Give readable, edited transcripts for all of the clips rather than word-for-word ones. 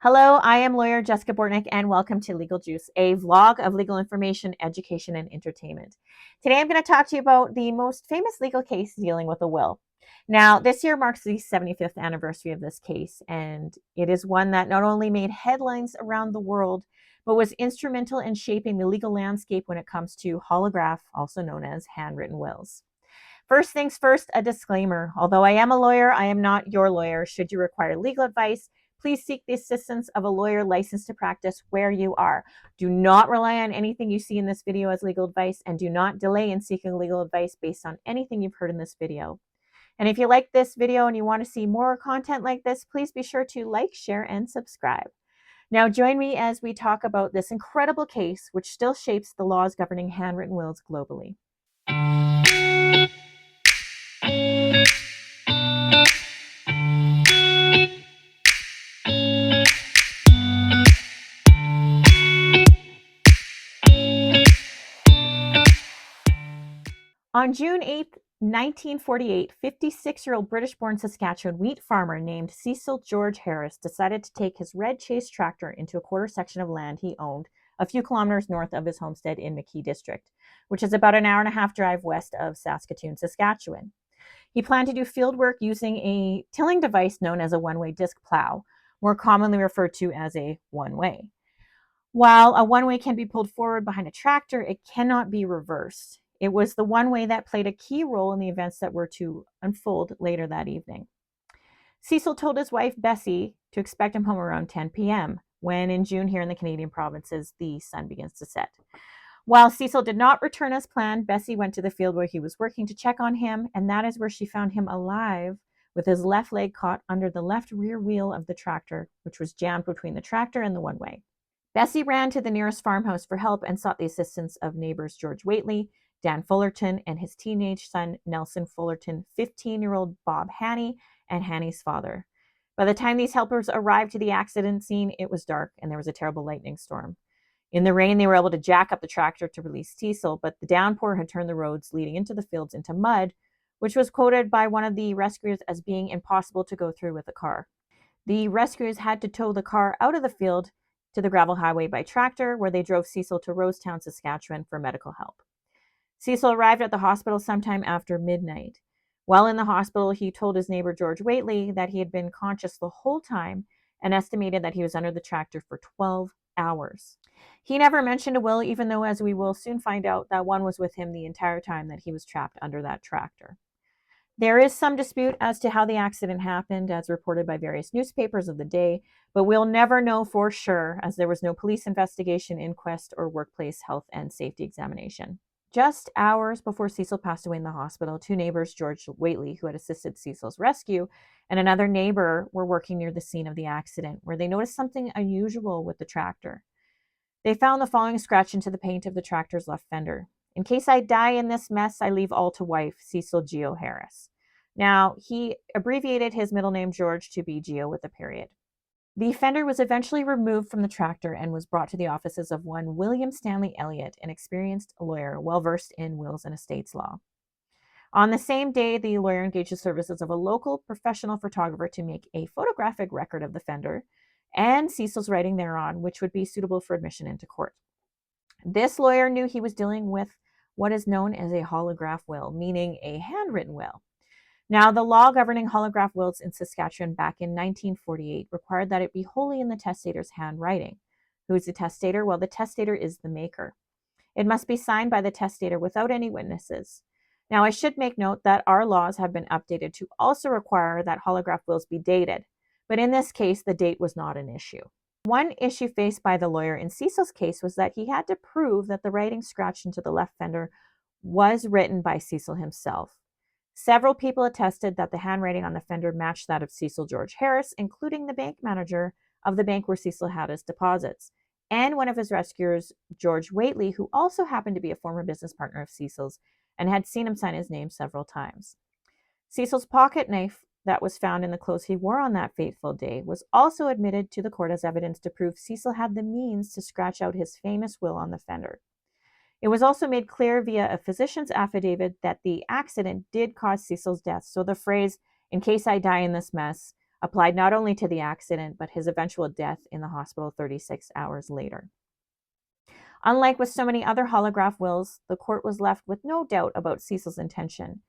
Hello, I am lawyer Jessica Bortnick, and welcome to Legal Juice, a vlog of legal information, education, and entertainment. Today I'm going to talk to you about the most famous legal case dealing with a will. Now, this year marks the 75th anniversary of this case, and it is one that not only made headlines around the world, but was instrumental in shaping the legal landscape when it comes to holograph, also known as handwritten wills. First things first, a disclaimer. Although I am a lawyer, I am not your lawyer. Should you require legal advice, please seek the assistance of a lawyer licensed to practice where you are. Do not rely on anything you see in this video as legal advice, and do not delay in seeking legal advice based on anything you've heard in this video. And if you like this video and you want to see more content like this, please be sure to like, share, and subscribe. Now join me as we talk about this incredible case which still shapes the laws governing handwritten wills globally. On June 8, 1948, 56-year-old British-born Saskatchewan wheat farmer named Cecil George Harris decided to take his red Chase tractor into a quarter section of land he owned a few kilometers north of his homestead in McKee District, which is about an hour-and-a-half drive west of Saskatoon, Saskatchewan. He planned to do field work using a tilling device known as a one-way disc plow, more commonly referred to as a one-way. While a one-way can be pulled forward behind a tractor, it cannot be reversed. It was the one-way that played a key role in the events that were to unfold later that evening. Cecil told his wife, Bessie, to expect him home around 10 p.m., when in June here in the Canadian provinces, the sun begins to set. While Cecil did not return as planned, Bessie went to the field where he was working to check on him, and that is where she found him alive with his left leg caught under the left rear wheel of the tractor, which was jammed between the tractor and the one-way. Bessie ran to the nearest farmhouse for help and sought the assistance of neighbors George Whately, Dan Fullerton, and his teenage son, Nelson Fullerton, 15-year-old Bob Haney, and Haney's father. By the time these helpers arrived to the accident scene, it was dark and there was a terrible lightning storm. In the rain, they were able to jack up the tractor to release Cecil, but the downpour had turned the roads leading into the fields into mud, which was quoted by one of the rescuers as being impossible to go through with a car. The rescuers had to tow the car out of the field to the gravel highway by tractor, where they drove Cecil to Rosetown, Saskatchewan for medical help. Cecil arrived at the hospital sometime after midnight. While in the hospital, he told his neighbor George Whately that he had been conscious the whole time and estimated that he was under the tractor for 12 hours. He never mentioned a will, even though, as we will soon find out, that one was with him the entire time that he was trapped under that tractor. There is some dispute as to how the accident happened, as reported by various newspapers of the day, but we'll never know for sure, as there was no police investigation, inquest, or workplace health and safety examination. Just hours before Cecil passed away in the hospital, two neighbors, George Whately, who had assisted Cecil's rescue, and another neighbor were working near the scene of the accident, where they noticed something unusual with the tractor. They found the following scratch into the paint of the tractor's left fender. "In case I die in this mess, I leave all to wife, Cecil Geo Harris." Now, he abbreviated his middle name George to be Geo with a period. The fender was eventually removed from the tractor and was brought to the offices of one William Stanley Elliott, an experienced lawyer well-versed in wills and estates law. On the same day, the lawyer engaged the services of a local professional photographer to make a photographic record of the fender and Cecil's writing thereon, which would be suitable for admission into court. This lawyer knew he was dealing with what is known as a holograph will, meaning a handwritten will. Now, the law governing holograph wills in Saskatchewan back in 1948 required that it be wholly in the testator's handwriting. Who is the testator? Well, the testator is the maker. It must be signed by the testator without any witnesses. Now, I should make note that our laws have been updated to also require that holograph wills be dated, but in this case, the date was not an issue. One issue faced by the lawyer in Cecil's case was that he had to prove that the writing scratched into the left fender was written by Cecil himself. Several people attested that the handwriting on the fender matched that of Cecil George Harris, including the bank manager of the bank where Cecil had his deposits, and one of his rescuers, George Whately, who also happened to be a former business partner of Cecil's and had seen him sign his name several times. Cecil's pocket knife that was found in the clothes he wore on that fateful day was also admitted to the court as evidence to prove Cecil had the means to scratch out his famous will on the fender. It was also made clear via a physician's affidavit that the accident did cause Cecil's death, so the phrase, "in case I die in this mess, applied not only to the accident, but his eventual death in the hospital 36 hours later. Unlike with so many other holograph wills, the court was left with no doubt about Cecil's intention.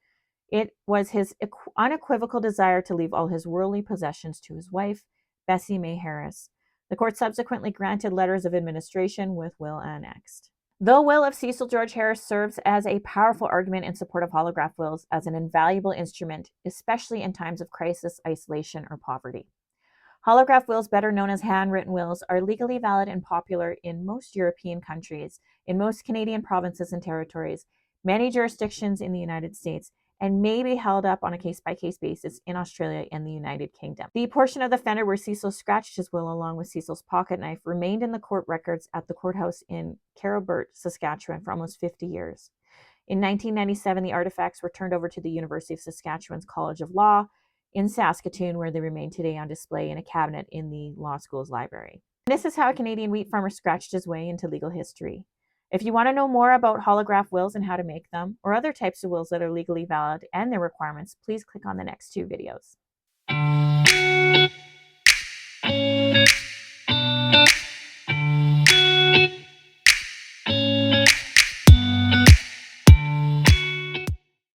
It was his unequivocal desire to leave all his worldly possessions to his wife, Bessie May Harris. The court subsequently granted letters of administration with will annexed. The will of Cecil George Harris serves as a powerful argument in support of holograph wills as an invaluable instrument, especially in times of crisis, isolation, or poverty. Holograph wills, better known as handwritten wills, are legally valid and popular in most European countries, in most Canadian provinces and territories, many jurisdictions in the United States, and may be held up on a case-by-case basis in Australia and the United Kingdom. The portion of the fender where Cecil scratched his will along with Cecil's pocket knife remained in the court records at the courthouse in Carrowbert, Saskatchewan for almost 50 years. In 1997, the artifacts were turned over to the University of Saskatchewan's College of Law in Saskatoon, where they remain today on display in a cabinet in the law school's library. And this is how a Canadian wheat farmer scratched his way into legal history. If you want to know more about holograph wills and how to make them, or other types of wills that are legally valid and their requirements, please click on the next two videos.